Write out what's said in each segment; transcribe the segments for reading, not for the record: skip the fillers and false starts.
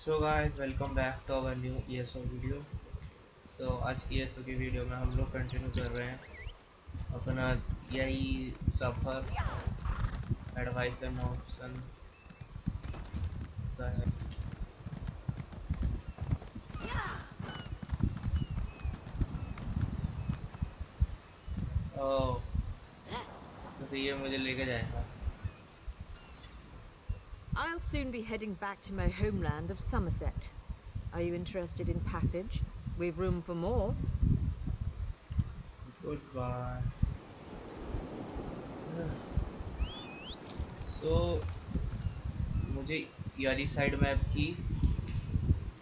So guys welcome back to our new ESO video. आज की ESO की video में हम लोग कंटिन्यू कर रहे हैं अपना यही सफ़र एडवाइस एंड ऑप्शन का है। ओह, तो फिर ये मुझे लेके जाएगा। I'll soon be heading back to my homeland of Somerset. Are you interested in passage? We've room for more. Good bye. So मुझे ये वाली साइड मैप की,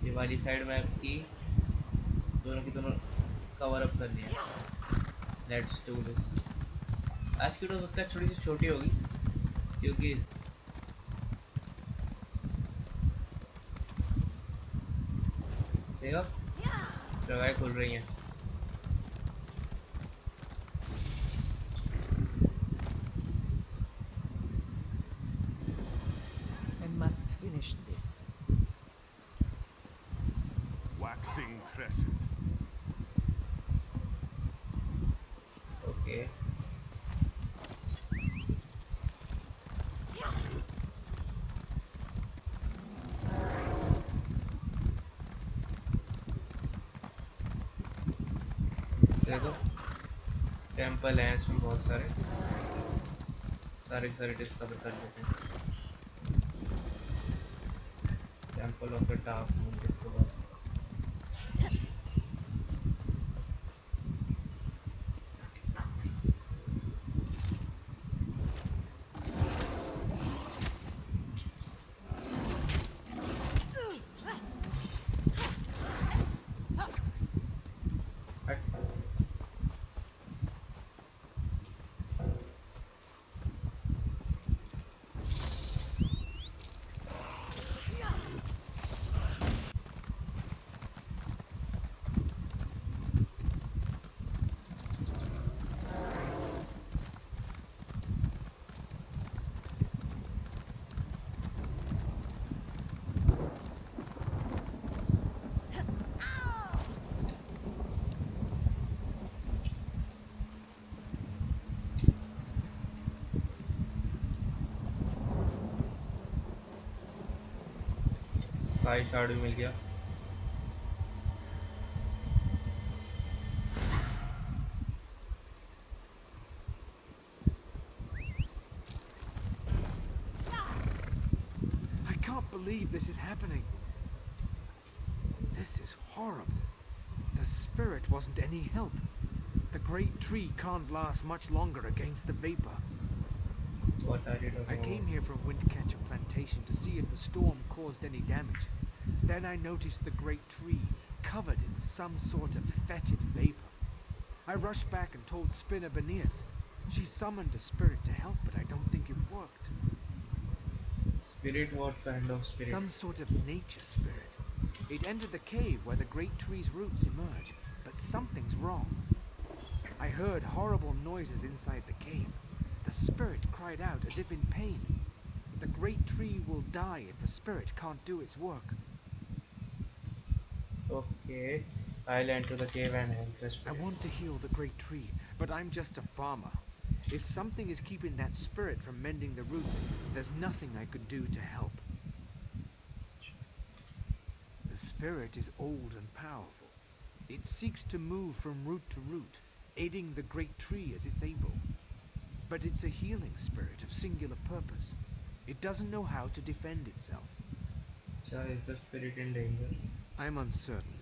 ये वाली साइड मैप की, दोनों की दोनों कवर अप करनी है। Let's do this. आज की तो सकता है थोड़ी सी छोटी होगी क्योंकि देखो जगह खुल रही हैं। I must finish this. Waxing crescent. Okay देखो टेम्पल हैं इसमें बहुत सारे सारे डिस्कवर कर लेते हैं। Temple of the dark moon discover. Sky shard भी मिल गया। I can't believe this is happening. This is horrible. The spirit wasn't any help. The great tree can't last much longer against the vapor. What are you I talking came about? here from Windcatcher Plantation to see if the storm caused any damage. Then I noticed the great tree covered in some sort of fetid vapor. I rushed back and told Spinner beneath. She summoned a spirit to help, but I don't think it worked. Spirit? What kind of spirit? Some sort of nature spirit. It entered the cave where the great tree's roots emerge, but something's wrong. I heard horrible noises inside the cave. The spirit cried out as if in pain. The great tree will die if the spirit can't do its work. Okay, I'll enter the cave and help the I spirit. want to heal the great tree, but I'm just a farmer. If something is keeping that spirit from mending the roots, there's nothing I could do to help. The spirit is old and powerful. It seeks to move from root to root, aiding the great tree as it's able. But it's a healing spirit of singular purpose. It doesn't know how to defend itself. Is the spirit in danger? I'm uncertain.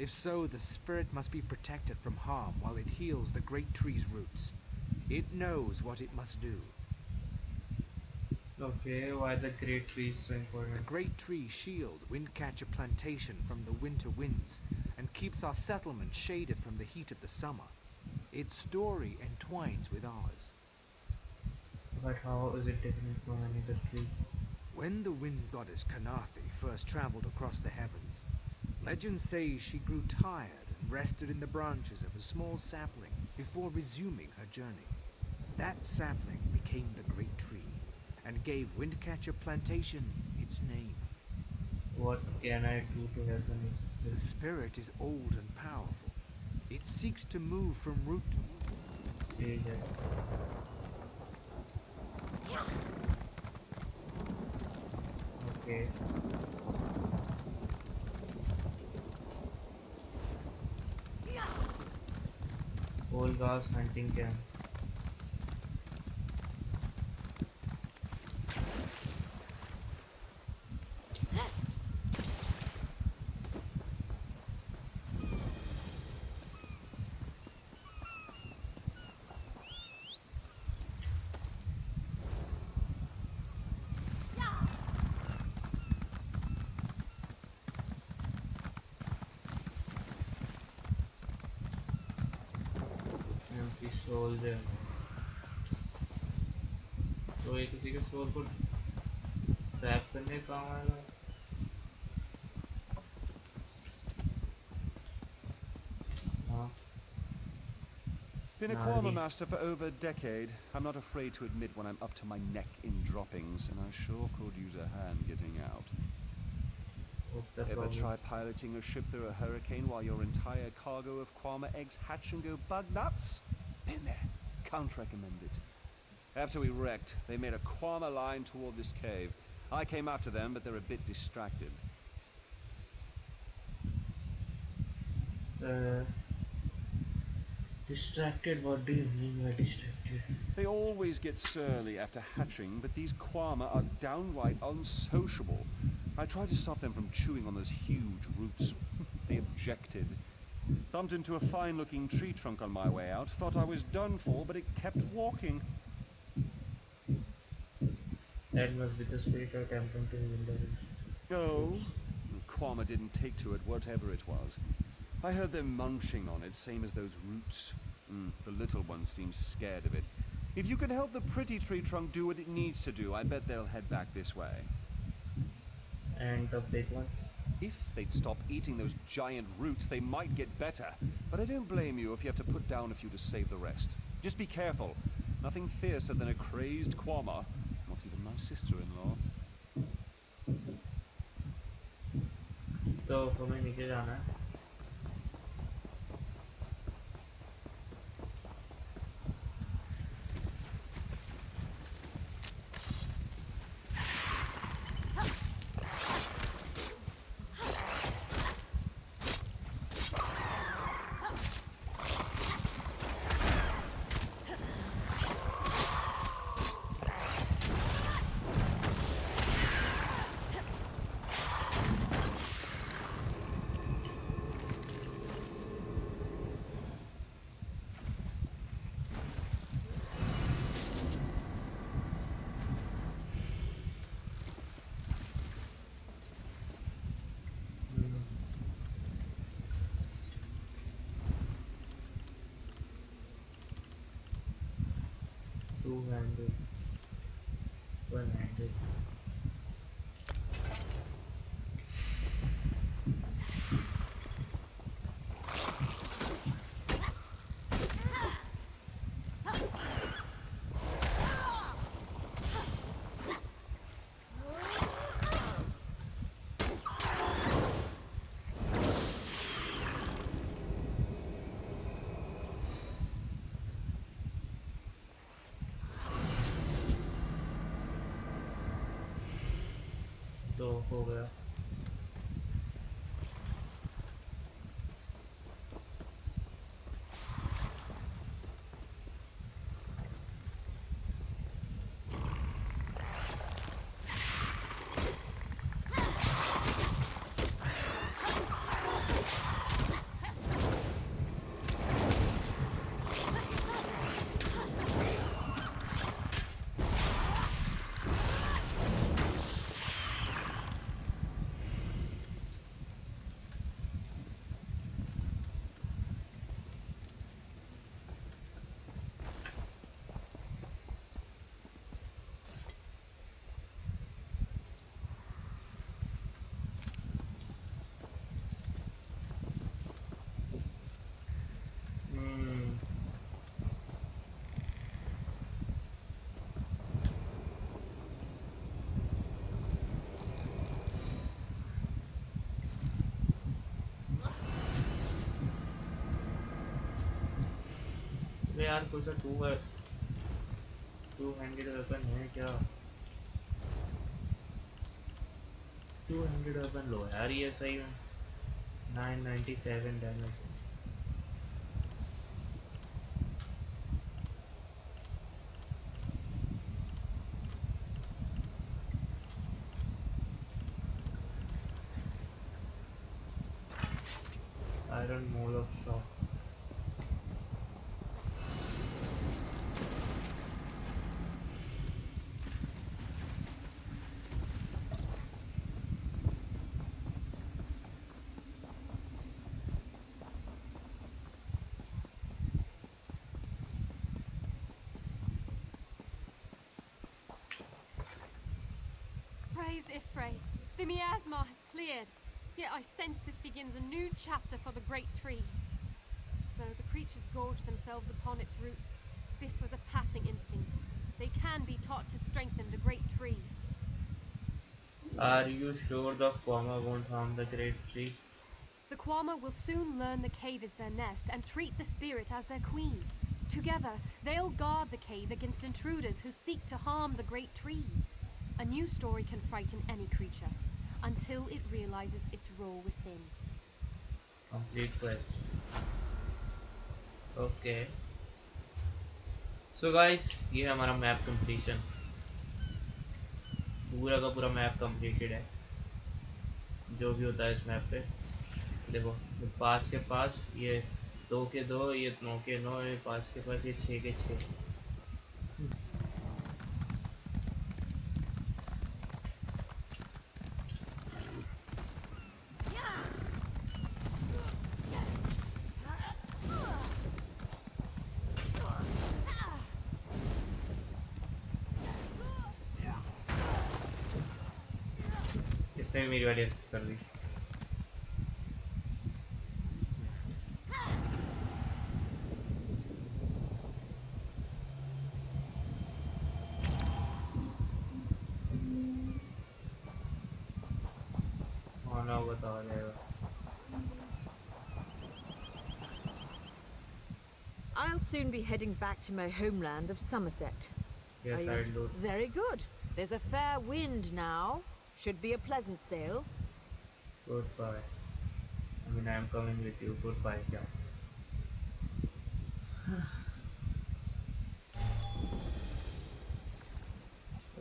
If so, the spirit must be protected from harm while it heals the great tree's roots. It knows what it must do. Okay, why the great tree is so The important? great tree shields Windcatcher Plantation from the winter winds and keeps our settlement shaded from the heat of the summer. Its story entwines with ours. But how is it different from any other tree? When the wind goddess Kanathi first traveled across the heavens, legend says she grew tired and rested in the branches of a small sapling before resuming her journey. That sapling became the great tree and gave Windcatcher Plantation its name. What can I do to help an The spirit? spirit is old and powerful. It seeks to move from root to root. ठीक है. Okay. Olga's hunting camp. Empty soldier. तो ये किसी के soul को trap करने का काम आएगा. हाँ. Been a Nah, Quama really. master for over a decade. I'm not afraid to admit when I'm up to my neck in droppings, and I sure could use a hand getting out. What's the Ever problem? try piloting a ship through a hurricane while your entire cargo of Quama eggs hatch and go bug nuts? Been there. Can't recommend it. After we wrecked, they made a Quama line toward this cave. I came after them, but they're a bit distracted. Distracted? What do you mean by distracted? They always get surly after hatching, but these Quama are downright unsociable. I tried to stop them from chewing on those huge roots. They objected. Bumped into a fine-looking tree trunk on my way out. Thought I was done for, but it kept walking. That must be the spirit attempting to heal the Oh, Quama didn't take to it, whatever it was. I heard them munching on it, same as those roots. The little one seems scared of it. If you can help the pretty tree trunk do what it needs to do, I bet they'll head back this way. And the big ones? If they'd stop eating those giant roots, they might get better. But I don't blame you if you have to put down a few to save the rest. Just be careful. Nothing fiercer than a crazed Quama. Not even my sister-in-law. तो हमें नीचे जाना है. Two-handed, one-handed. तो हो गया. यार कोई सा टू हैंडेड वेपन है क्या? टू हैंडेड वेपन लो यार ये सही में 997 damage. Iron mole of shock. Praise Ifray. The miasma has cleared. Yet I sense this begins a new chapter for the Great Tree. Though the creatures gorge themselves upon its roots, this was a passing instinct. They can be taught to strengthen the Great Tree. Are you sure the Kwama won't harm the Great Tree? The Kwama will soon learn the cave is their nest and treat the spirit as their queen. Together, they'll guard the cave against intruders who seek to harm the Great Tree. A new story can frighten any creature, until it realizes its role within. Complete quest. Okay. So guys, ये है हमारा map completion. पूरा का पूरा map completed है। जो भी होता है इस मैप पे देखो, ये 5 के 5, ये 2 के 2, ये 9 के 9, ये 5 के 5, ये 6 के 6। इसने भी मेरी वाली कर दी। आना होगा तो आ जाएगा। I'll soon be heading back to my homeland of Somerset. Yes, Are you- I'll do. Very good. There's a fair wind now. Should be a pleasant sail. Goodbye. I mean, I'm coming with you. Goodbye, क्या?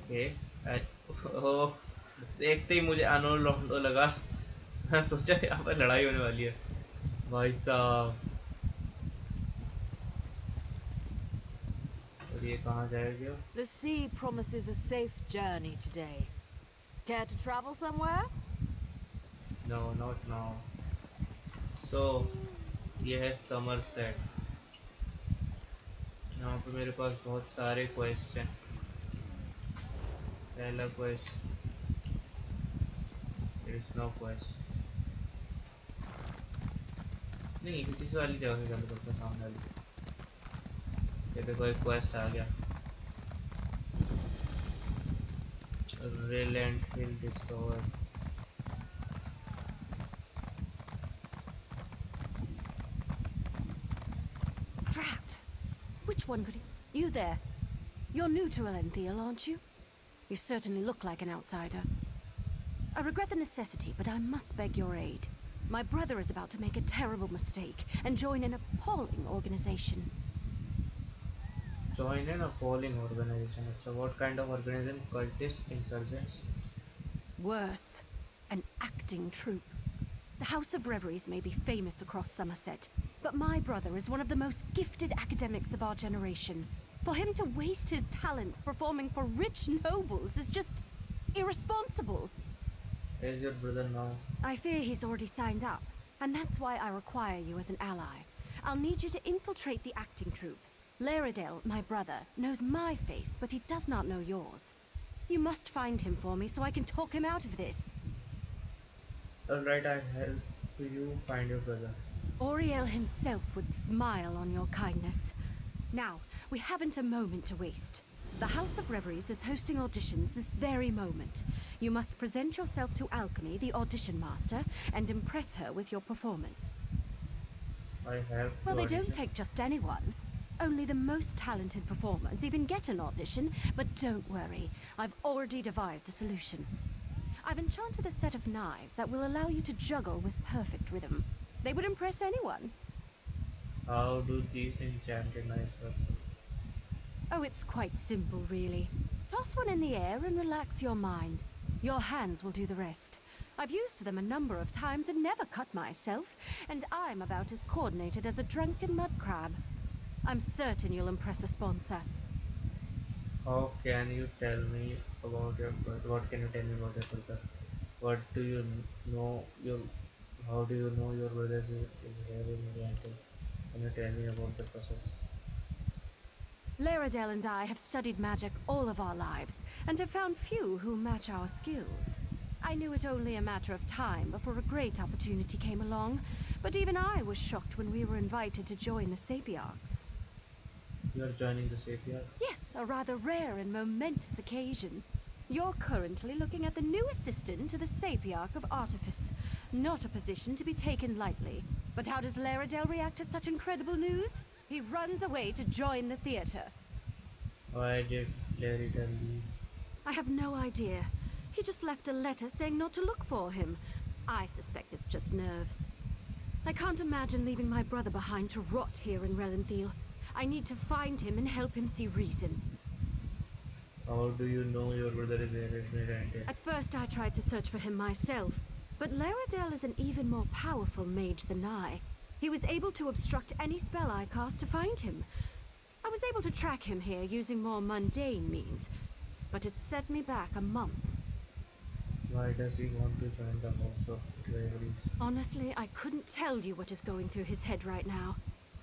Okay. ओह, देखते ही मुझे अनोल रोंडो लगा। मैं सोचा यहाँ पर लड़ाई होने वाली है। भाई साहब। और ये कहाँ जाएगा? The sea promises a safe journey today. Care to travel somewhere? No, not now. So, ये है समरसेट। यहाँ पे मेरे पास बहुत सारे क्वेश्चन। पहला question, there is no question। नहीं, इस वाली जगह से चालू करते हैं, सामने वाली से। ये देखो एक क्वेस्ट आ गया। रेलेंट हिल discover. Drat! Which one could it... You there. You're new to Elenthiel, aren't you? You certainly look like an outsider. I regret the necessity, but I must beg your aid. My brother is about to make a terrible mistake and join an appalling organization. Join an appalling organization. So what kind of organization? Cultists, insurgents? Worse, an acting troupe. The House of Reveries may be famous across Somerset, but my brother is one of the most gifted academics of our generation. For him to waste his talents performing for rich nobles is just irresponsible. Where's your brother now? I fear he's already signed up, and that's why I require you as an ally. I'll need you to infiltrate the acting troupe. Laredale, my brother, knows my face, but he does not know yours. You must find him for me so I can talk him out of this. Alright, I'll help you find your brother. Oriel himself would smile on your kindness. Now, we haven't a moment to waste. The House of Reveries is hosting auditions this very moment. You must present yourself to Alchemy, the audition master, and impress her with your performance. I have to Well, they audition. don't take just anyone. Only the most talented performers even get an audition, but don't worry, I've already devised a solution. I've enchanted a set of knives that will allow you to juggle with perfect rhythm. They would impress anyone. How do these enchanted knives work? Oh, it's quite simple, really. Toss one in the air and relax your mind. Your hands will do the rest. I've used them a number of times and never cut myself, and I'm about as coordinated as a drunken mud crab. I'm certain you'll impress a sponsor. How can you tell me about your brother? What can you tell me about your brother? What do you know your? How do you know your brother is very enchanted? Can you tell me about the process? Laradale and I have studied magic all of our lives, and have found few who match our skills. I knew it only a matter of time before a great opportunity came along, but even I was shocked when we were invited to join the Sapiarchs. You are joining the Sapiens? Yes, a rather rare and momentous occasion. You're currently looking at the new assistant to the Sapiarch of Artifice. Not a position to be taken lightly. But how does Laradale react to such incredible news? He runs away to join the theater. Why did Larry tell you? I have no idea. He just left a letter saying not to look for him. I suspect it's just nerves. I can't imagine leaving my brother behind to rot here in Relenthiel. I need to find him and help him see reason. How do you know your brother is enchanted? At first I tried to search for him myself, but Laradale is an even more powerful mage than I. He was able to obstruct any spell I cast to find him. I was able to track him here using more mundane means, but it set me back a month. Why does he want to join the House of Reveries? Honestly, I couldn't tell you what is going through his head right now.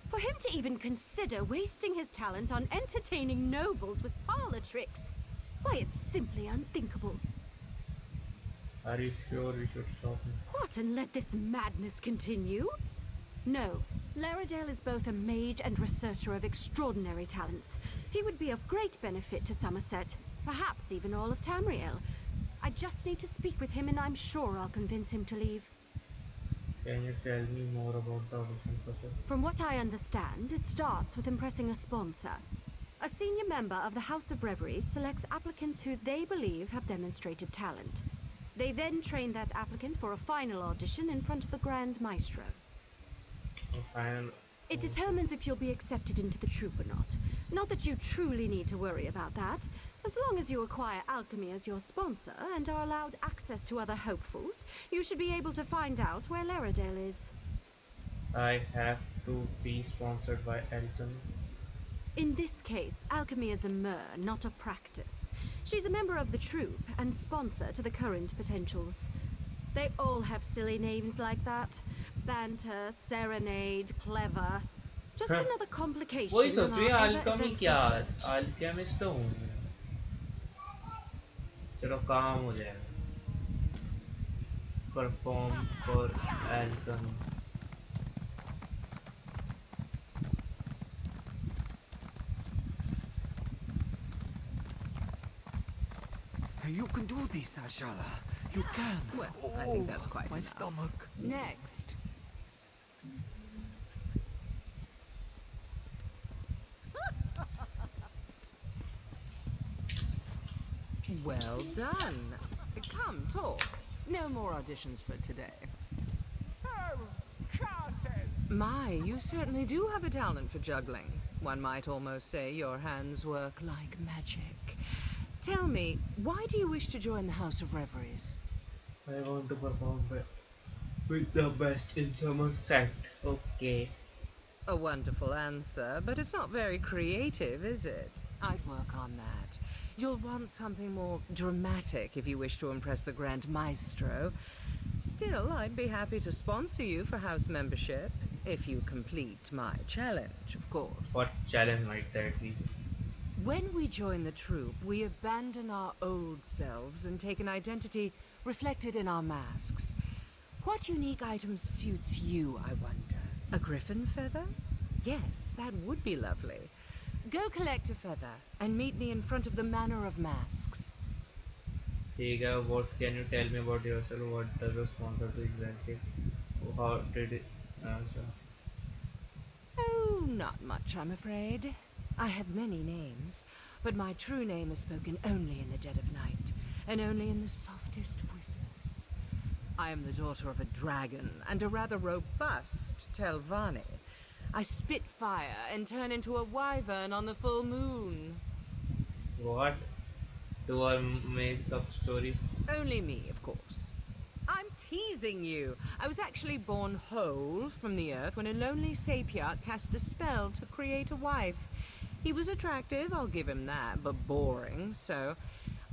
For him to even consider wasting his talent on entertaining nobles with parlor tricks, why, it's simply unthinkable. Are you sure we should stop him? What, and let this madness continue? No. Laradale is both a mage and researcher of extraordinary talents. He would be of great benefit to Somerset, perhaps even all of Tamriel. I just need to speak with him and I'm sure I'll convince him to leave. Can you tell me more about the audition process? From what I understand, it starts with impressing a sponsor. A senior member of the House of Reveries selects applicants who they believe have demonstrated talent. They then train that applicant for a final audition in front of the Grand Maestro. It determines if you'll be accepted into the troupe or not. Not that you truly need to worry about that. As long as you acquire alchemy as your sponsor and are allowed access to other hopefuls, you should be able to find out where Laradale is. I have to be sponsored by Elton. In this case, alchemy is a mer, not a practice. She's a member of the troupe and sponsor to the current potentials. They all have silly names like that. Banter, serenade, clever. Just another complication वही in सोच रही है our alchemy ever-eventful क्या? search. Alchemist तो हूँ मैं. चलो काम हो जाएगा. Perform for alchemy. You can do this, Ashala. You can. Well, I think that's quite my enough. stomach. Next. Well done. Come, talk. No more auditions for today. Oh, curses! My, you certainly do have a talent for juggling. One might almost say your hands work like magic. Tell me, why do you wish to join the House of Reveries? I want to perform with the best in Somerset. Okay. A wonderful answer, but it's not very creative, is it? I'd work on that. You'll want something more dramatic if you wish to impress the Grand Maestro. Still, I'd be happy to sponsor you for house membership, if you complete my challenge, of course. What challenge might that be? When we join the troupe, we abandon our old selves and take an identity reflected in our masks. What unique item suits you, I wonder? A griffin feather? Yes, that would be lovely. Go collect a feather and meet me in front of the Manor of Masks. Tiga, what can you tell me about yourself? What does a sponsor do exactly? How did it answer? Oh, Oh, not much, I'm afraid. I have many names, but my true name is spoken only in the dead of night, and only in the softest whispers. I am the daughter of a dragon and a rather robust Telvanni. I spit fire and turn into a wyvern on the full moon. What? Do I make up stories? Only me, of course. I'm teasing you. I was actually born whole from the earth when a lonely sapiarch cast a spell to create a wife. He was attractive, I'll give him that, but boring, so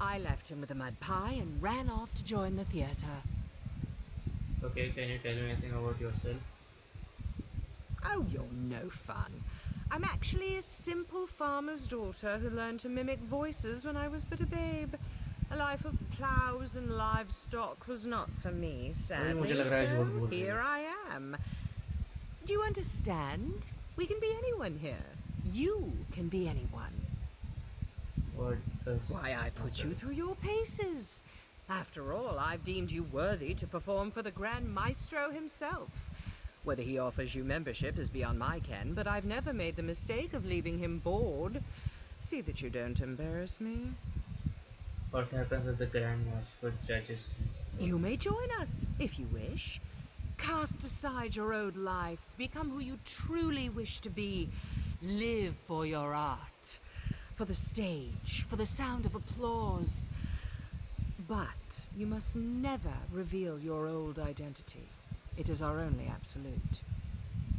I left him with a mud pie and ran off to join the theater. Okay, can you tell me anything about yourself? Oh, you're no fun. I'm actually a simple farmer's daughter who learned to mimic voices when I was but a babe. A life of plows and livestock was not for me, sadly, so here I am. Do you understand? We can be anyone here. You can be anyone. What does... Why, I put you through your paces. After all, I've deemed you worthy to perform for the Grand Maestro himself. Whether he offers you membership is beyond my ken, but I've never made the mistake of leaving him bored. See that you don't embarrass me. What happens if the Grand Master judges me? You may join us, if you wish. Cast aside your old life, become who you truly wish to be. Live for your art, for the stage, for the sound of applause. But you must never reveal your old identity. It is our only absolute.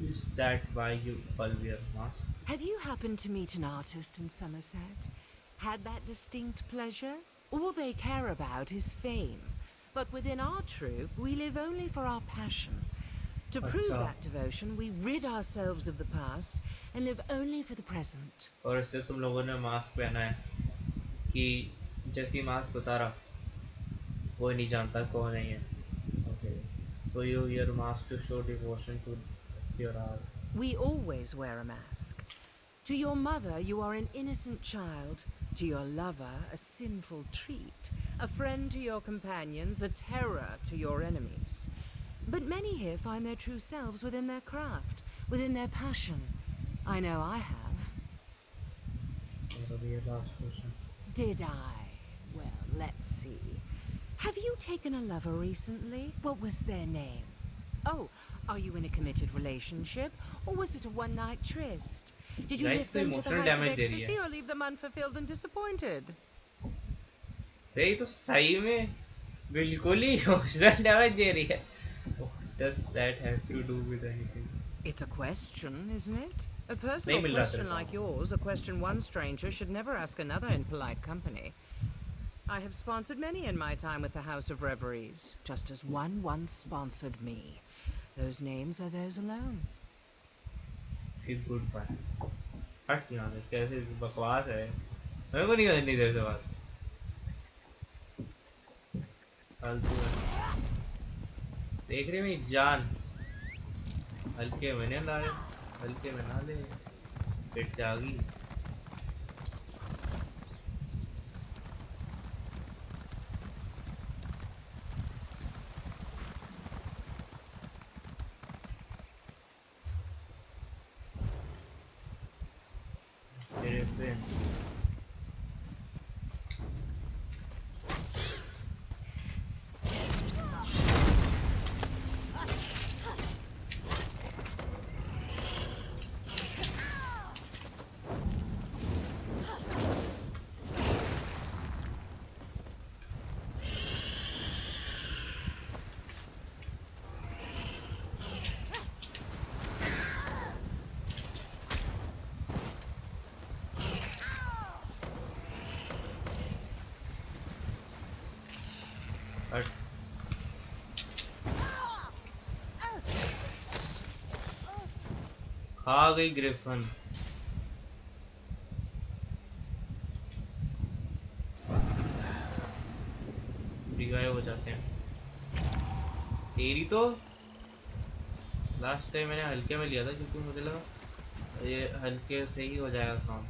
Is that why you all wear masks? Have you happened to meet an artist in Somerset? Had that distinct pleasure? All they care about is fame. But within our troupe, we live only for our passion. To prove that devotion, we rid ourselves of the past and live only for the present. और इससे तुम लोगों ने mask पहना है कि जैसी mask उतारा वो नहीं जानता कौन है ये. Okay. So you wear a mask to show devotion to your art. We always wear a mask. To your mother, you are an innocent child. To your lover, a sinful treat. A friend to your companions, a terror to your enemies. But many here find their true selves within their craft, within their passion. I know I have. That'll be your last question. Did I? Well, let's see. Have you taken a lover recently? What was their name? Oh, are you in a committed relationship? Or was it a one-night tryst? Did you Guys, lift them to the emotional heights of damage दे रही ecstasy है. or leave them unfulfilled and disappointed? ये तो सही में बिल्कुल ही emotional damage दे रही है. What does that have to do with anything? It's a question, isn't it? A personal नहीं मिल रहा question तेरे को. like yours, a question one stranger should never ask another in polite company. I have sponsored many in my time with the House of Reveries, just as one once sponsored me. Those names are theirs alone. फिर goodbye. हट यहाँ से, कैसे बकवास है. मेरे को नहीं करनी तेरे से बात. फालतू है. देख रहे मेरी जान. हल्के में नहीं ला रहे, हल्के में ना ले. फिर जागी. तेरे फ्रेंड. हट. खा गई ग्रिफन. गायब हो जाते हैं. तेरी तो लास्ट टाइम मैंने हल्के में लिया था क्योंकि मुझे लगा ये हल्के से ही हो जाएगा काम.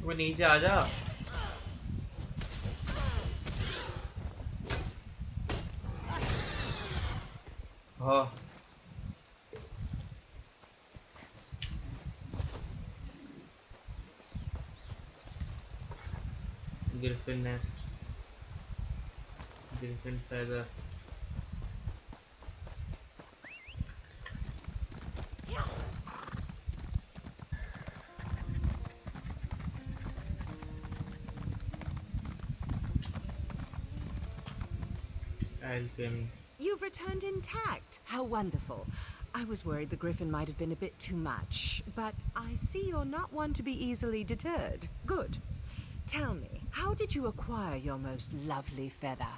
वो नीचे आ जा। हाँ griffin nest, griffin feather. Alchemy. You've returned intact. How wonderful. I was worried the griffin might have been a bit too much, but I see you're not one to be easily deterred. Good. Tell me, how did you acquire your most lovely feather?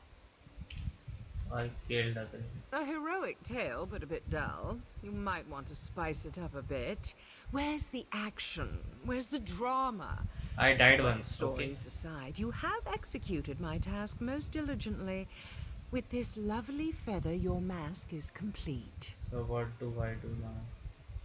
I killed a griffin. A heroic tale, but a bit dull. You might want to spice it up a bit. Where's the action? Where's the drama? I died Well, once. stories aside, you have executed my task most diligently. With this lovely feather, your mask is complete. So what do I do now?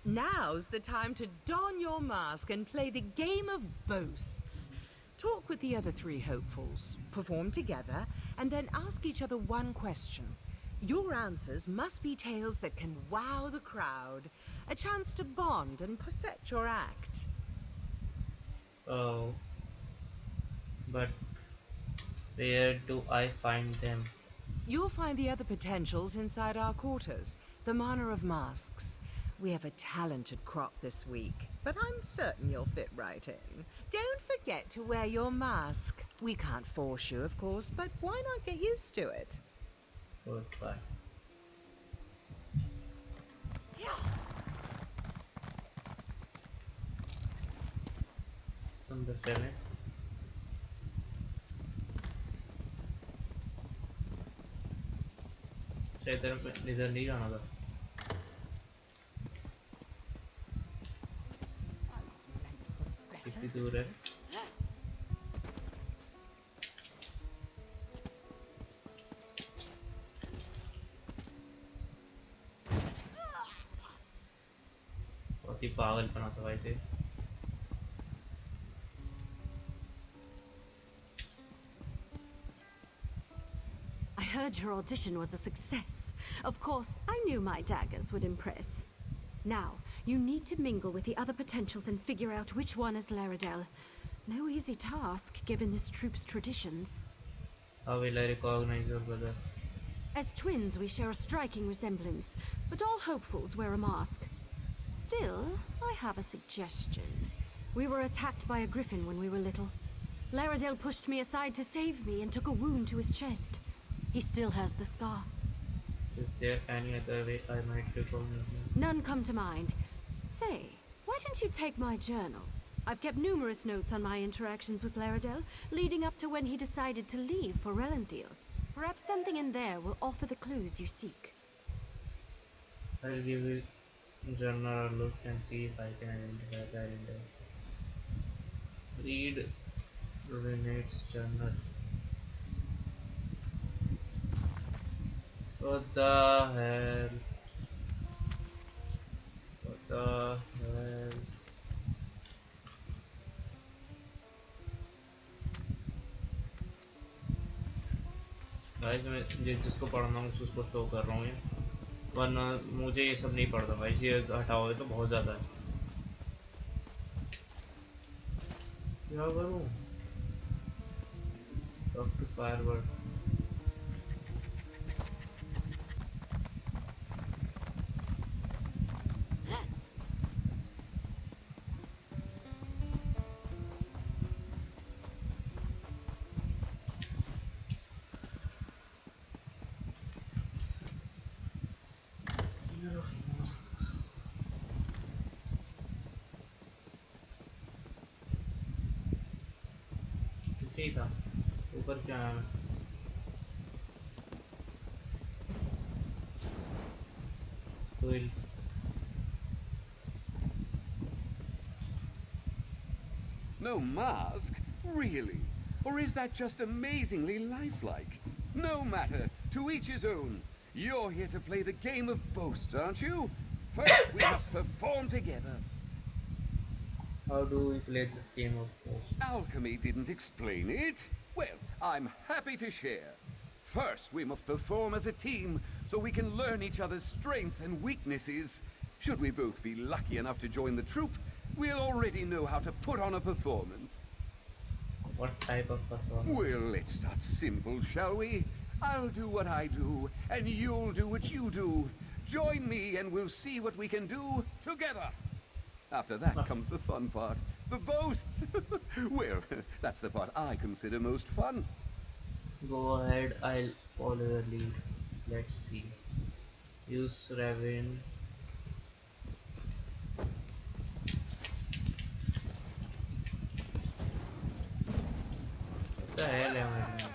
Now's the time to don your mask and play the game of boasts. Talk with the other three hopefuls, perform together, and then ask each other one question. Your answers must be tales that can wow the crowd, a chance to bond and perfect your act. Oh, but where do I find them? You'll find the other potentials inside our quarters, the Manor of Masks. We have a talented crop this week, but I'm certain you'll fit right in. Don't forget to wear your mask. We can't force you, of course, but why not get used to it? Goodbye. Understand it? इधर नहीं जाना था। कितनी दूर है? बहुत ही पागल बना था भाई थे। I heard your audition was a success. Of course, I knew my daggers would impress. Now, you need to mingle with the other potentials and figure out which one is Laredale. No easy task, given this troop's traditions. How will I recognize your brother? As twins, we share a striking resemblance, but all hopefuls wear a mask. Still, I have a suggestion. We were attacked by a griffin when we were little. Laredale pushed me aside to save me and took a wound to his chest. He still has the scar. Is there any other way I might recognize him? None come to mind. Say, why don't you take my journal? I've kept numerous notes on my interactions with Laredale, leading up to when he decided to leave for Relanthiel. Perhaps something in there will offer the clues you seek. I'll give it journal a look and see if I can identify that in there. Read Renate's journal. What the hell? What the hell? Guys मैं जिसको पढ़ना हूँ उसको show कर रहा हूँ ये, वरना मुझे ये सब नहीं पढ़ता भाई, ये हटाओ, ये तो बहुत ज़्यादा है। क्या करूँ? Talk to Firebird. ठीक था, ऊपर क्या है? Will. No mask? Really? Or is that just amazingly lifelike? No matter. To each his own. You're here to play the game of boasts, aren't you? First, we must perform together. How do we play this game of course? Alchemy didn't explain it. Well, I'm happy to share. First, we must perform as a team so we can learn each other's strengths and weaknesses. Should we both be lucky enough to join the troupe, we'll already know how to put on a performance. What type of performance? Well, let's start simple, shall we? I'll do what I do, and you'll do what you do. Join me and we'll see what we can do together. After that comes the fun part, the boasts. Well, that's the part I consider most fun. Go ahead, I'll follow your lead. Let's see. Use Raven. What the hell am I doing?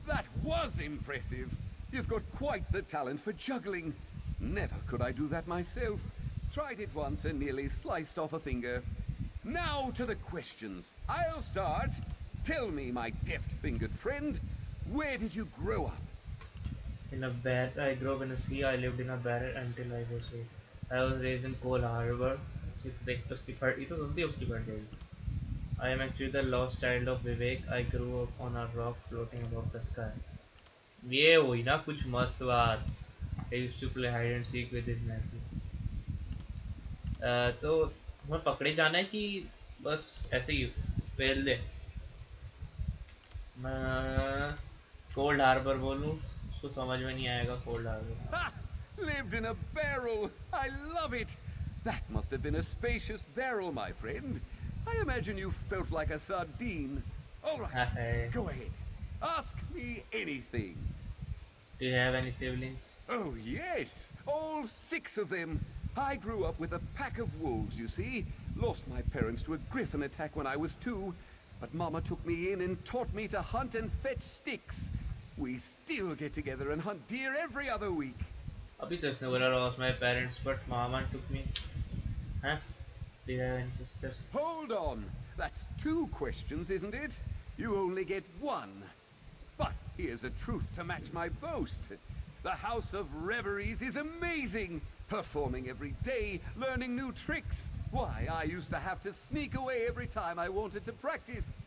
That was impressive. You've got quite the talent for juggling. Never could I do that myself. Tried it once and nearly sliced off a finger. Now to the questions. I'll start. Tell me, my deft-fingered friend, where did you grow up? In a bar, I grew up in a sea. I lived in a barrel until I was 8. I was raised in Coal Harbor. I am actually the lost child of Vivek. I grew up on a rock floating above the sky. ये हुई ना कुछ मस्त बात. I used to play hide and seek with his nephew. तो हमें पकड़े जाना है कि बस ऐसे ही फेल दे. मैं कोल्ड हार्बर बोलूँ उसको समझ में नहीं आएगा Cold Harbour. Ha! Lived in a barrel. I love it. That must have been a spacious barrel, my friend. I imagine you felt like a sardine. All right, go ahead. Ask me anything. Do you have any siblings? Oh, yes. All 6 of them. I grew up with a pack of wolves, you see. Lost my parents to a griffin attack when I was 2. But Mama took me in and taught me to hunt and fetch sticks. We still get together and hunt deer every other week. अभी तो इसने बोला lost my parents, but mama took me. Huh? Do you have any sisters? Hold on. That's 2 questions, isn't it? You only get 1. But here's a truth to match my boast. The House of Reveries is amazing. Performing every day, learning new tricks. Why, I used to have to sneak away every time I wanted to practice.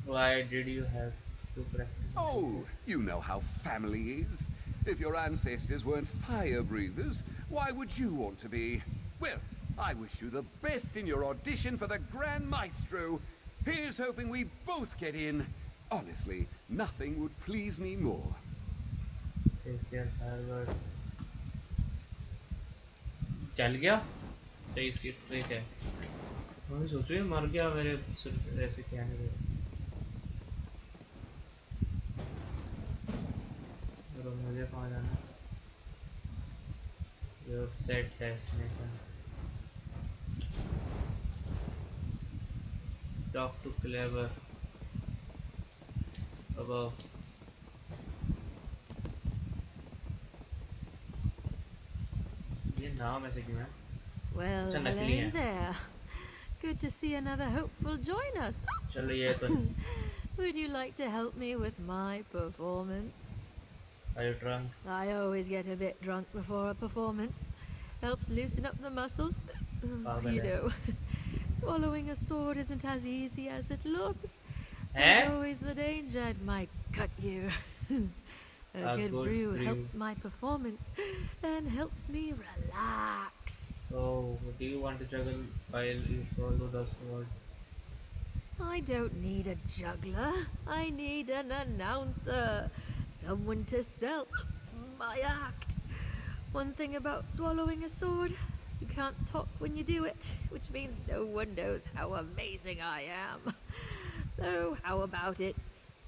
Why did you have to practice? Oh, you know how family is. If your ancestors weren't fire breathers, why would you want to be? Well, I wish you the best in your audition for the Grand Maestro. Here's hoping we both get in. Honestly, nothing would please me more. Take your Harvard. चल गया? तो इसकी trick है. मैं सोचूं ये मर गया मेरे सिर्फ ऐसे क्या नहीं है. तो मुझे कहाँ जाना है? Your set destination. Talk to Clever. Above. ये नाम ऐसे क्यों है? Well, अच्छा, hello नकली है. there. Good to see another hopeful join us. चलो ये तो. Would you like to help me with my performance? Are you drunk? I always get a bit drunk before a performance. Helps loosen up the muscles. Pagal You hai. know, swallowing a sword isn't as easy as it looks. Eh? There's always the danger it might cut you. A A good good brew brew. helps my performance and helps me relax. So, do you want to juggle while you swallow the sword? I don't need a juggler. I need an announcer. Someone to sell my act. One thing about swallowing a sword, you can't talk when you do it, which means no one knows how amazing I am. So, how about it?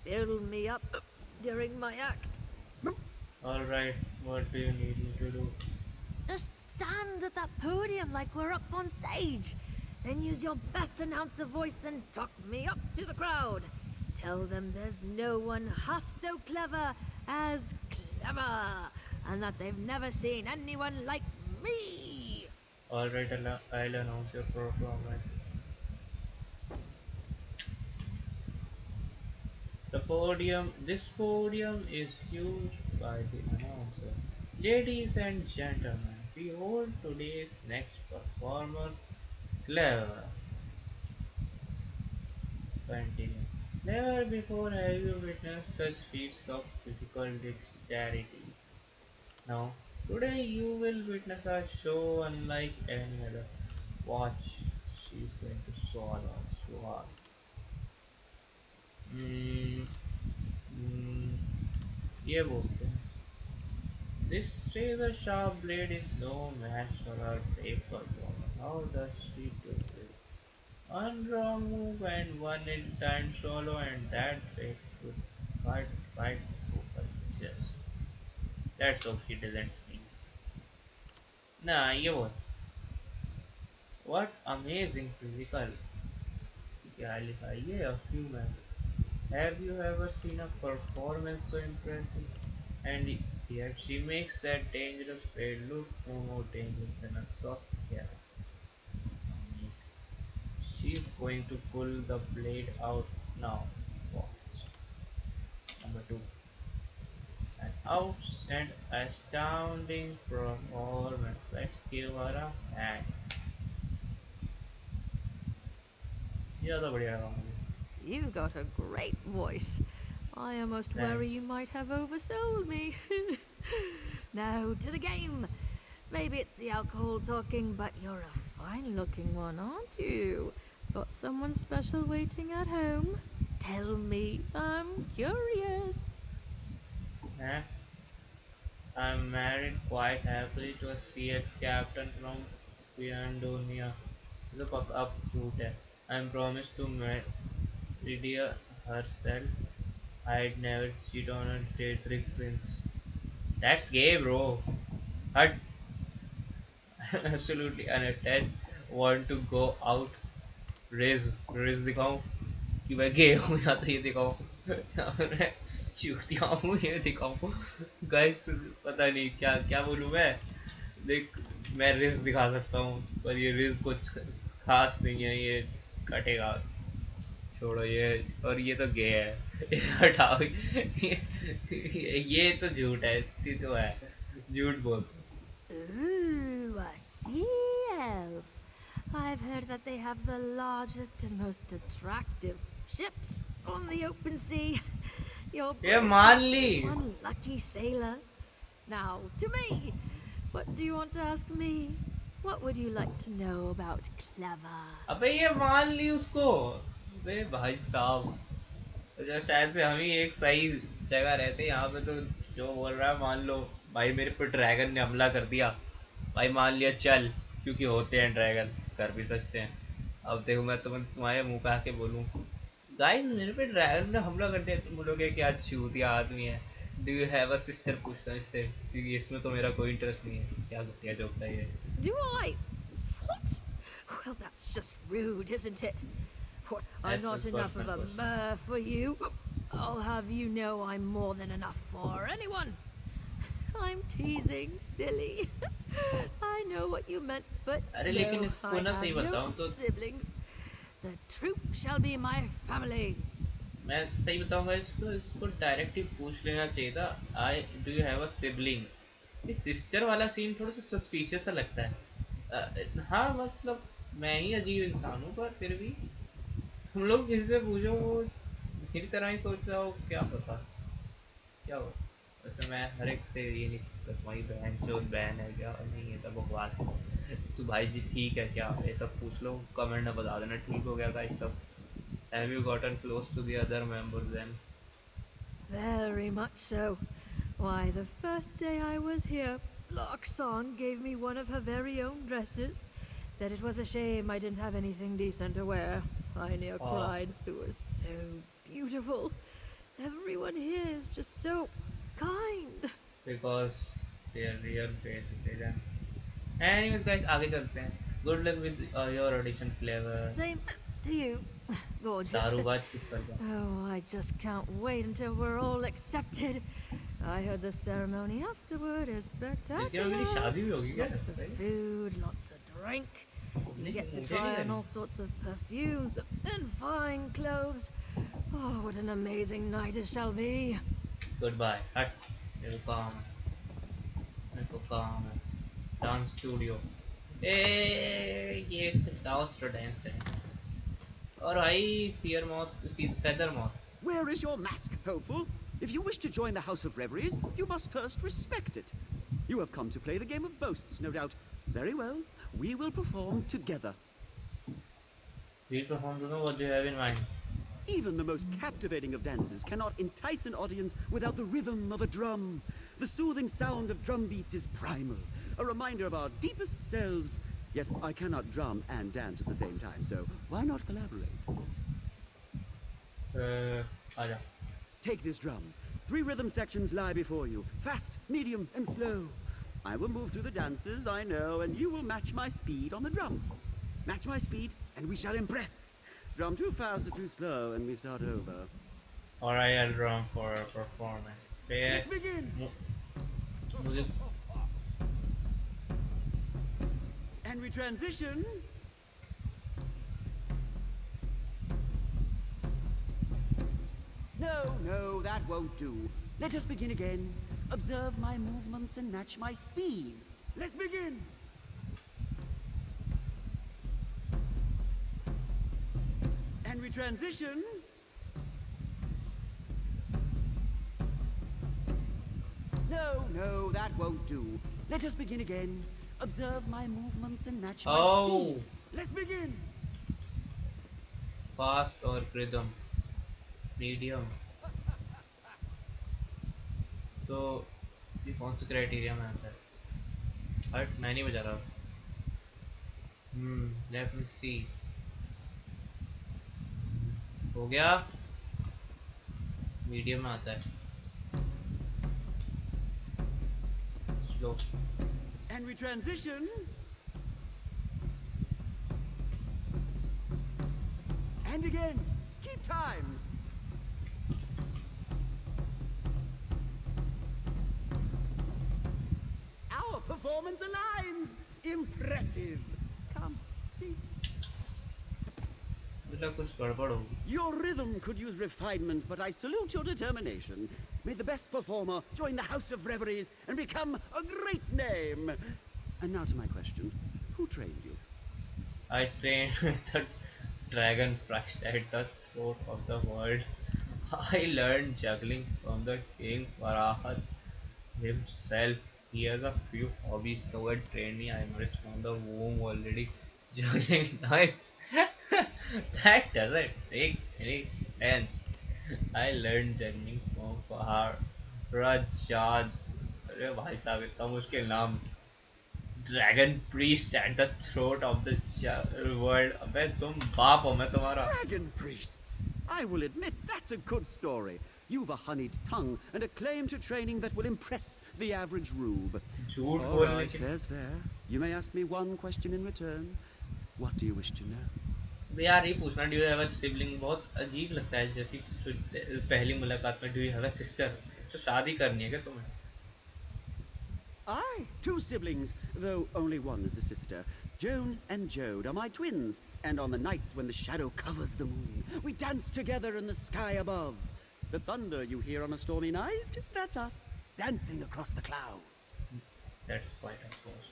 Build me up during my act. Alright, what do you need me to do? Just stand at that podium like we're up on stage. Then use your best announcer voice and talk me up to the crowd. Tell them there's no one half so clever as clever, and that they've never seen anyone like me. Alright, I'll announce your performance. This podium is used by the announcer. Ladies and gentlemen, behold today's next performer, Clever. Continue. Never before have you witnessed such feats of physical dexterity. Now, today you will witness a show unlike any other. Watch, she's going to swallow, swallow. Hmm. Hmm. ये बोलते हैं. This razor sharp blade is no match for her brave performer. How does she do it? One wrong move and one in-time solo and that blade would cut right through her chest. Let's hope she doesn't sneeze. Nah, ये what? What amazing physical. क्या लिखा है ये a few man. Have you ever seen a performance so impressive? And yet she makes that dangerous blade look no more dangerous than a soft carrot. Amazing. She's going to pull the blade out now. Watch. Number two. An and astounding performance. Let's give her a hand. ज़्यादा बढ़िया लगा मुझे. You've got a great voice. I almost worry Thanks. you might have oversold me. Now to the game. Maybe it's the alcohol talking, but you're a fine looking one, aren't you? Got someone special waiting at home? Tell me, I'm curious. Eh? I'm married quite happily to a sea captain from Piandonia. The fuck up route. I'm promised to marry herself. I'd never cheat on a Daedric prince. That's gay, bro. I'd absolutely unattached. Want to go out, raise दिखाऊं कि मैं गे हूँ या तो ये दिखाऊं या मैं चूतिया हूँ ये दिखाऊं. गाइस पता नहीं क्या क्या बोलूँ मैं. देख मैं रेस दिखा सकता हूँ पर ये रेस कुछ खास नहीं है. ये कटेगा. छोड़ो ये. और ये तो गे है. ये हटाओ. ये तो झूठ है. ये तो है झूठ बोल. Ooh, a sea elf. I've heard that they have the largest and most attractive ships on the open sea. You're ये both मान ली. one lucky sailor. Now, to me. What do you want to ask me? What would you like to know about Clever? अबे ये मान ली उसको. अबे भाई साहब जो शायद से हम ही एक सही जगह रहते यहाँ पे तो जो बोल रहा है मान लो. भाई मेरे पे ड्रैगन ने हमला कर दिया. भाई मान लिया चल क्योंकि होते हैं ड्रैगन कर भी सकते हैं. अब देखो मैं तुम्हारे मुंह पे आके बोलूँ गाइस मेरे पे ड्रैगन ने हमला कर दिया. तुम बोलोगे क्या चूतिया आदमी है. Do you have a sister पूछता इससे क्योंकि इसमें तो मेरा कोई इंटरेस्ट नहीं है. क्या घटिया जोक है ये. Do I? What? Well, that's just rude, isn't it? What, I'm Yes, not of enough course, of a of course. mer for you. I'll have you know I'm more than enough for anyone. I'm teasing, silly. I know what you meant, but अरे no, लेकिन इसको I ना have सही no बताऊं तो siblings. The troop shall be my family. मैं सही बताऊंगा इसको डायरेक्ट ही पूछ लेना चाहिए था. I do you have a sibling. ये सिस्टर वाला सीन थोड़ा सा सस्पिशियस सा लगता है. हाँ मतलब मैं ही अजीब इंसान हूँ पर फिर भी तुम लोग किसी से पूछो वो मेरी तरह ही सोच रहा हो. क्या पता क्या हो. वैसे मैं हर एक से ये नहीं पूछता तुम्हारी बहन चोट बहन है क्या नहीं. ये सब बकवास है. तो भाई जी ठीक है क्या ये सब पूछ लो. कमेंट में बता देना ठीक हो गया गाइस सब. Have you gotten close to the other members then? Very much so. Why, the first day I was here, Loxon gave me one of her very own dresses. Said it was a shame I didn't have anything decent to wear. I near Aw. cried. It was so beautiful. Everyone here is just so kind. Because they are real basically then. Anyways guys आगे चलते हैं. Good luck with your audition Clever. Same to you. Gorgeous. दारूबाज चुप कर जा. Oh, I just can't wait until we're all accepted. I heard the ceremony afterward is लेकिन मेरी spectacular. शादी भी होगी क्या. Lots of food, lots of drink. You get to try on all sorts of perfumes and fine clothes. Oh, what an amazing night it shall be. Goodbye. हट. मेरे को काम है. मेरे को काम है डांस स्टूडियो ए ये डांस तो डांस करें और भाई फियर मौत फेदर मौत Where is your mask, hopeful? If you wish to join the House of Reveries, you must first respect it. You have come to play the game of boasts, no doubt. Very well. We will perform together. we perform to know what do you have in mind Even the most captivating of dances cannot entice an audience without the rhythm of a drum. The soothing sound of drum beats is primal, a reminder of our deepest selves. Yet I cannot drum and dance at the same time, so why not collaborate? आजा Take this drum. 3 rhythm sections lie before you, fast, medium, and slow. I will move through the dances, I know, and you will match my speed on the drum. Match my speed, and we shall impress. Drum too fast or too slow, and we start over. alright I'll drum for a performance Let's begin! मुझे And we transition. No, that won't do. Let us begin again. Observe my movements and match my speed. Let's begin! And we transition. No, that won't do. Let us begin again. Observe my movements and match my speed. Let's begin! fast और rhythm medium तो ये कौन सा criteria में आता है हट मैं नहीं बजा रहा लेट मी सी हो गया मीडियम में आता है slow And we transition. And again. Keep time. Our performance aligns. Impressive. Come, speak. मतलब कुछ गड़बड़ होगी Your rhythm could use refinement, but I salute your determination. May the best performer join the House of Reveries and become a great name. And now to my question. Who trained you? I trained with the dragon Christ at the throat of the world. I learned juggling from the king Varahat himself. He has a few hobbies. No one trained me. I emerged from the womb already juggling nice. That doesn't make any sense. I learned juggling from Rajad. अरे भाई साहब इतना मुश्किल नाम dragon priest at the throat of the world अबे तुम बाप हो मैं तुम्हारा Dragon priests! I will admit that's a good story. You've a honeyed tongue and a claim to training that will impress the average rube. झूठ All बोलने right, की fair's fair. You may ask me one question in return. What do you wish to know? यार ये पूछना do you have a sibling बहुत अजीब लगता है जैसी पहली मुलाकात में do you have a sister तो शादी करनी है क्या तुम्हें Aye, 2 siblings, though only one is a sister. Joan and Jode are my twins, and on the nights when the shadow covers the moon, we dance together in the sky above. The thunder you hear on a stormy night, that's us, dancing across the clouds. That's quite a post.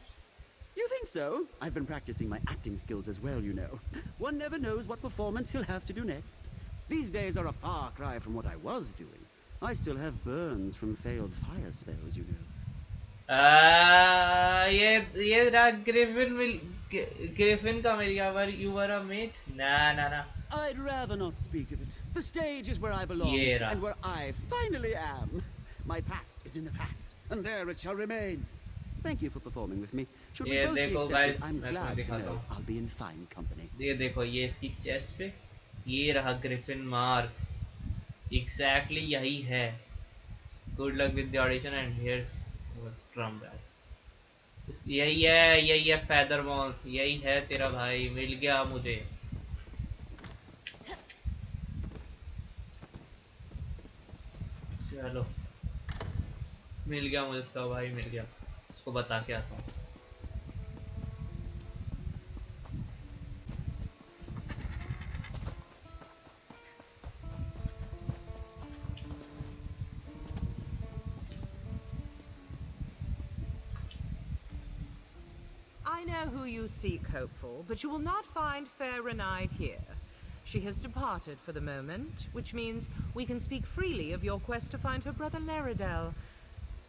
You think so? I've been practicing my acting skills as well, you know. One never knows what performance he'll have to do next. These days are a far cry from what I was doing. I still have burns from failed fire spells, you know. ये रहा Griffin का मिल गया were you were अ मेज ना I'd rather not speak of it. The stage is where I belong, Yeah. and where I finally am. My past is in the past, and there it shall remain. Thank you for performing with me. Should we Yeah, both be देखो accepted, guys, I'm मैं तुम्हें glad to दिखाता know हूँ। I'll be in fine company. ये देखो ये इसकी chest पे ये रहा ग्रिफिन मार्क एग्जैक्टली यही है good luck with the audition and here's drum back यही है फेदर मॉल्स यही है तेरा भाई मिल गया मुझे चलो मिल गया मुझे इसका भाई मिल गया इसको बता के आता हूँ know who you seek, hopeful, but you will not find fair Renide here. She has departed for the moment, which means we can speak freely of your quest to find her brother Laredel.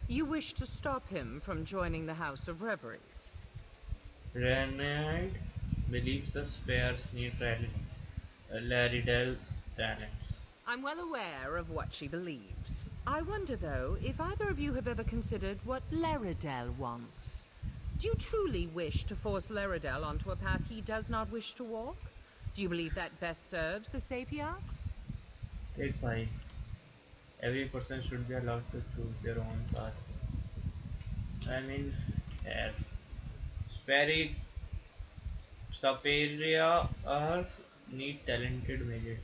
You wish to stop him from joining the House of Reveries. Renard believes the spares need Laredal's talents. I'm well aware of what she believes. I wonder, though, if either of you have ever considered what Laredel wants. Do you truly wish to force Laredel onto a path he does not wish to walk? Do you believe that best serves the Sapiarchs? Take 5. Every person should be allowed to choose their own path. I mean, Sperry, Saperia are need talented mages.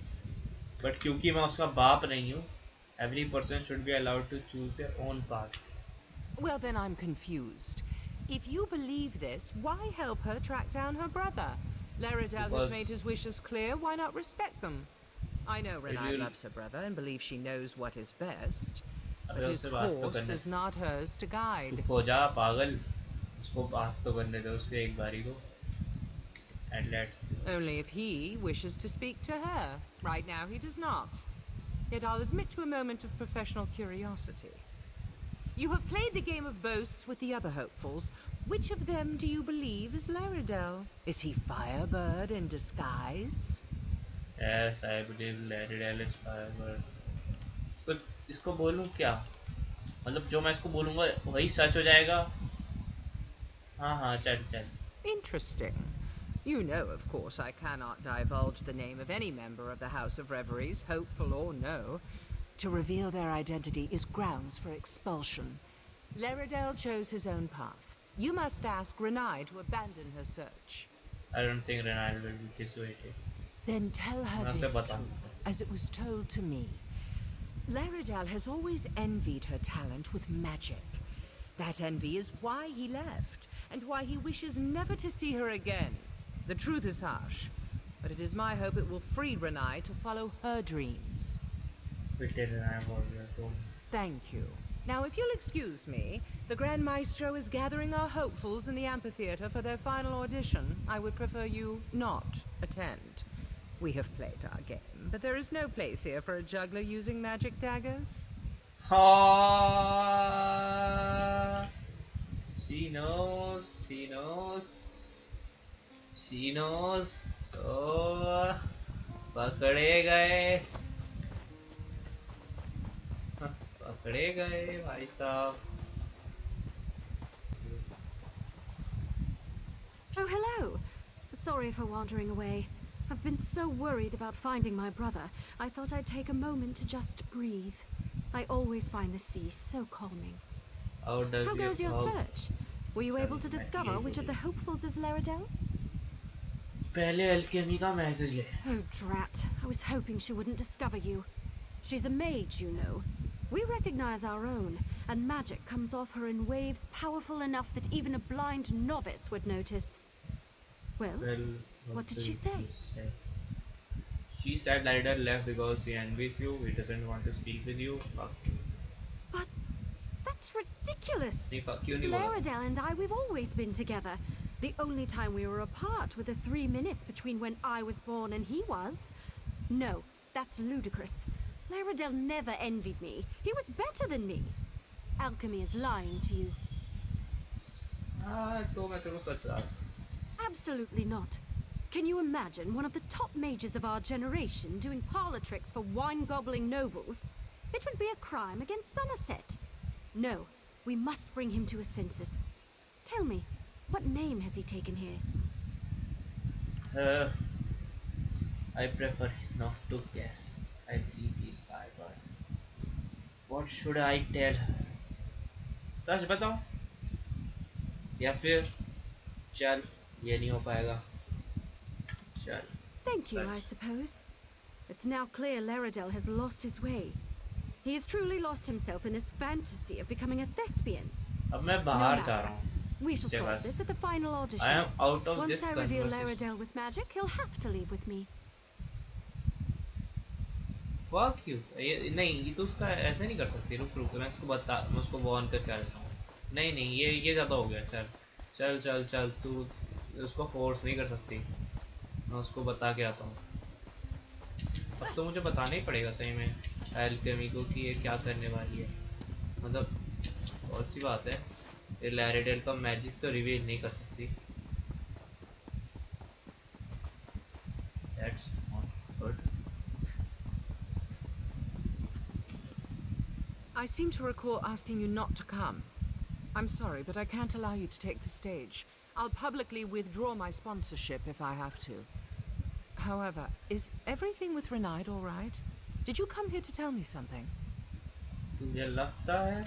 But क्योंकि मैं उसका बाप नहीं हूँ, every person should be allowed to choose their own path. Well, then I'm confused. If you believe this, why help her track down her brother? Laredal has made his wishes clear, why not respect them? I know Renai loves her brother and believes she knows what is best, but his course is not hers to guide. चुप हो जा पागल, उसको बात तो करने दो उसके एक बारी को. And let's. Only if he wishes to speak to her. Right now he does not. Yet I'll admit to a moment of professional curiosity. You have played the game of boasts with the other hopefuls. Which of them do you believe is Laredel? Is he Firebird in disguise? Yes, I believe Laredel is Firebird. But इसको बोलूँ क्या? मतलब जो मैं इसको बोलूँगा वही सच हो जाएगा? हाँ चल. Interesting. You know, of course, I cannot divulge the name of any member of the House of Reveries, hopeful or no. To reveal their identity is grounds for expulsion. Laredel chose his own path. You must ask Renai to abandon her search. I don't think Renai will be dissuaded. Then tell her this truth, as it was told to me. Laredel has always envied her talent with magic. That envy is why he left, and why he wishes never to see her again. The truth is harsh, but it is my hope it will free Renai to follow her dreams. Thank you. Now, if you'll excuse me, the Grand Maestro is gathering our hopefuls in the amphitheater for their final audition. I would prefer you not attend. We have played our game, but there is no place here for a juggler using magic daggers. Ha! She knows. Oh, पकड़े गए भाई साहब. Oh, hello. Sorry for wandering away. I've been so worried about finding my brother, I thought I'd take a moment to just breathe. I always find the sea so calming. How goes your search? Were you able to discover which of the hopefuls is Laredel? पहले alchemy का message ले. Oh, drat. I was hoping she wouldn't discover you. She's a mage, you know. We recognize our own, and magic comes off her in waves powerful enough that even a blind novice would notice. Well, what did she say? She said Laredel left because he envies you, he doesn't want to speak with you. But that's ridiculous. क्यों नहीं बोला? Laredel and I, we've always been together. The only time we were apart were the 3 minutes between when I was born and he was. No, that's ludicrous. Laredel never envied me. He was better than me. Alchemy is lying to you. तो मैं तेरे को सच बता. Absolutely not. Can you imagine one of the top mages of our generation doing parlor tricks for wine-gobbling nobles? It would be a crime against Somerset. No, we must bring him to his senses. Tell me, what name has he taken here? I prefer not to guess. I believe he's Firebird. What should I tell her? सच बताओ या फिर चल ये नहीं हो पाएगा. चल. Thank you, I suppose. It's now clear Laredel has lost his way. He has truly lost himself in this fantasy of becoming a thespian. अब मैं बाहर जा रहा हूँ. We shall solve this at the final audition. I am out of Once this I reveal conversation. Laredel with magic, he'll have to leave with me. Fuck you. नहीं ये तो उसका ऐसा नहीं कर सकती. रुक मैं उसको वार्न करके आ जाता हूँ. नहीं ये ज़्यादा हो गया. चल तू उसको फोर्स नहीं कर सकती। मैं उसको बता के आता हूँ। अब तो मुझे बताना ही पड़ेगा सही में एल्केमी को कि ये क्या करने वाली है। मतलब और सी बात है, ये लैरिडेल का मैजिक तो रिवील नहीं कर सकती। That's not good. I seem to recall asking you not to come. I'm sorry, but I can't allow you to take the stage. I'll publicly withdraw my sponsorship if I have to. However, is everything with Renaid all right? Did you come here to tell me something? तुझे लगता है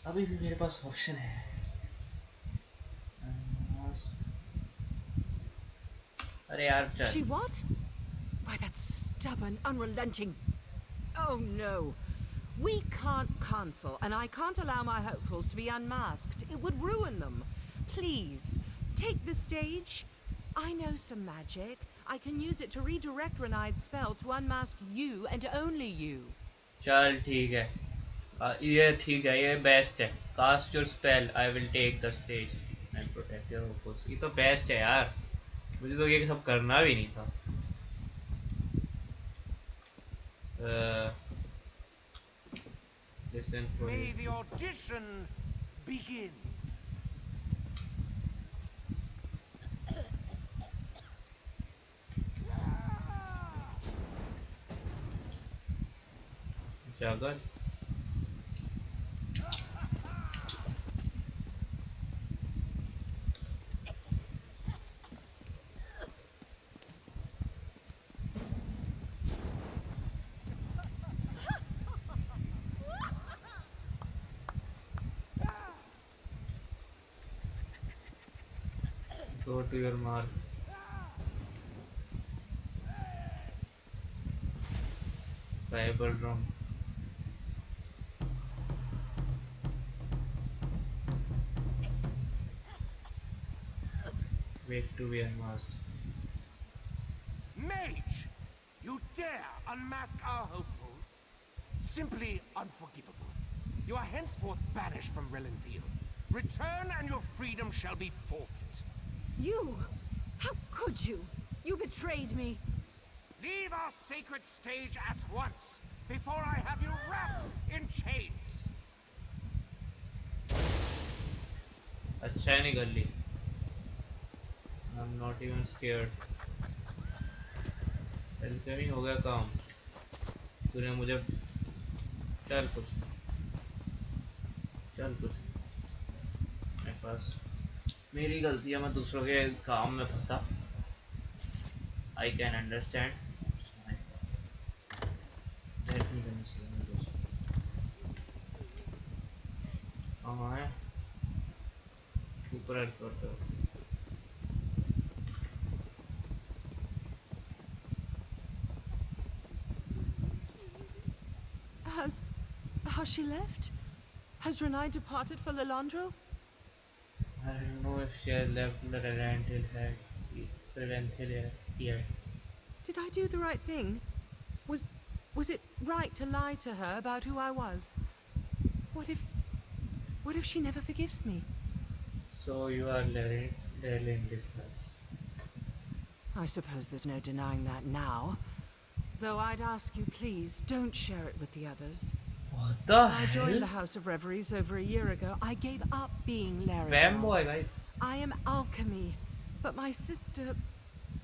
अभी भी मेरे पास option है? अरे यार चल। She what? Why, that stubborn, unrelenting... Oh, no. We can't cancel, and I can't allow my hopefuls to be unmasked. It would ruin them. Please, take the stage. I know some magic. I can use it to redirect Renaid's spell to unmask you and only you. चल ठीक है, ये ठीक है, ये best है। Cast your spell, I will take the stage and protect your hopefuls। ये तो बेस्ट है यार, मुझे तो ये सब करना भी नहीं था। Listen for May you. the audition begin. जागर go to your mark। Bible drum। Wait to be unmasked। Mage! You dare unmask our hopefuls? Simply unforgivable. You are henceforth banished from Relenthil. Return and your freedom shall be forfeit. You! How could you? You betrayed me. Leave our sacred stage at once, before I have you wrapped in chains. अच्छा है निकल ली। I'm not even scared। Alchemy हो गया काम। तूने मुझे चल कुछ मेरे पास मेरी गलती है, मैं दूसरों के काम में फंसा। I can understand। कहाँ है? ऊपर हेड करते हो। Has she left? Has Renaid departed for Lilandro? I don't know if she has left the Relentil yet। Did I do the right thing? Was it right to lie to her about who I was? What if she never forgives me? So you are Lily in disguise। I suppose there's no denying that now. Though I'd ask you, please, don't share it with the others. What the I joined hell? the House of Reveries over a year ago. I gave up being Laridel. Fanboy guys। I am alchemy. But my sister,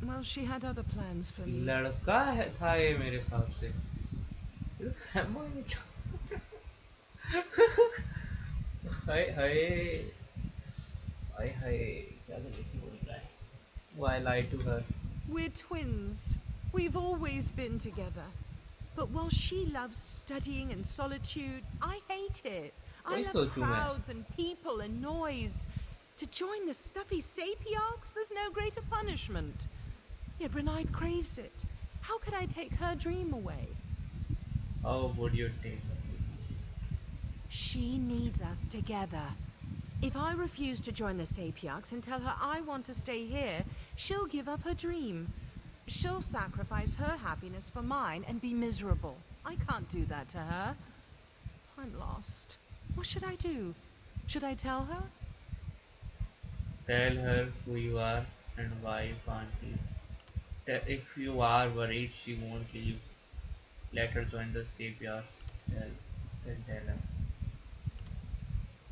well, she had other plans for me. लड़का है था ये मेरे हिसाब से। ये fanboy नहीं था। हाय हाय हाय हाय क्या बोल रहा है? Why lie to her? We're twins. We've always been together. But while she loves studying and solitude, I hate it. I वही love सोचूं मैं। crowds and people and noise. To join the stuffy sapiarchs, there's no greater punishment. Yet Renaid craves it. How could I take her dream away? How would you take her? She needs us together. If I refuse to join the sapiarchs and tell her I want to stay here, she'll give up her dream. She'll sacrifice her happiness for mine and be miserable. I can't do that to her. I'm lost. What should I do? Should I tell her? Tell her who you are and why you can't leave. If you are worried she won't leave, let her join the saviors. Tell, then tell her.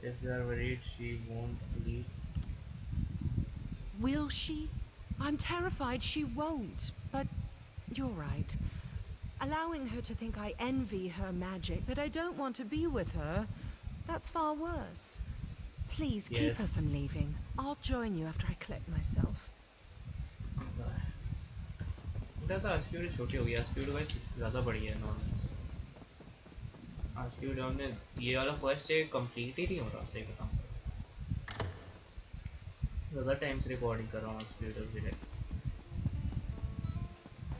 If you are worried she won't leave, Will she? I'm terrified she won't, but you're right. Allowing her to think I envy her magic, that I don't want to be with her, that's far worse. Please keep her yes. from leaving. I'll join you after I collect myself. मेरा तो आज की video छोटी हो गई। आज की video guys ज़्यादा बड़ी है नॉर्मल से। आज की वीडियो हमने ये वाला फर्स्ट है कंप्लीट ही नहीं हो रहा, सही बताऊँ ज़्यादा टाइम से रिकॉर्डिंग कर रहा हूँ आज की वीडियो के लिए।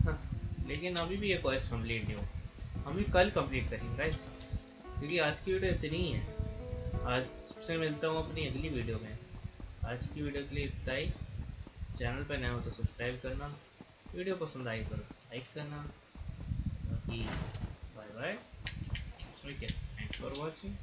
हाँ, लेकिन अभी भी ये क्वेस्ट कंप्लीट नहीं हो। हम भी कल कंप्लीट करेंगे गाइस, क्योंकि आज की वीडियो इतनी ही है। आज से मिलता हूँ अपनी अगली वीडियो में। आज की वीडियो के लिए इतना ही। चैनल पर नया हो तो सब्सक्राइब करना, वीडियो पसंद आई तो लाइक करना। बाकी bye bye, thanks for watching.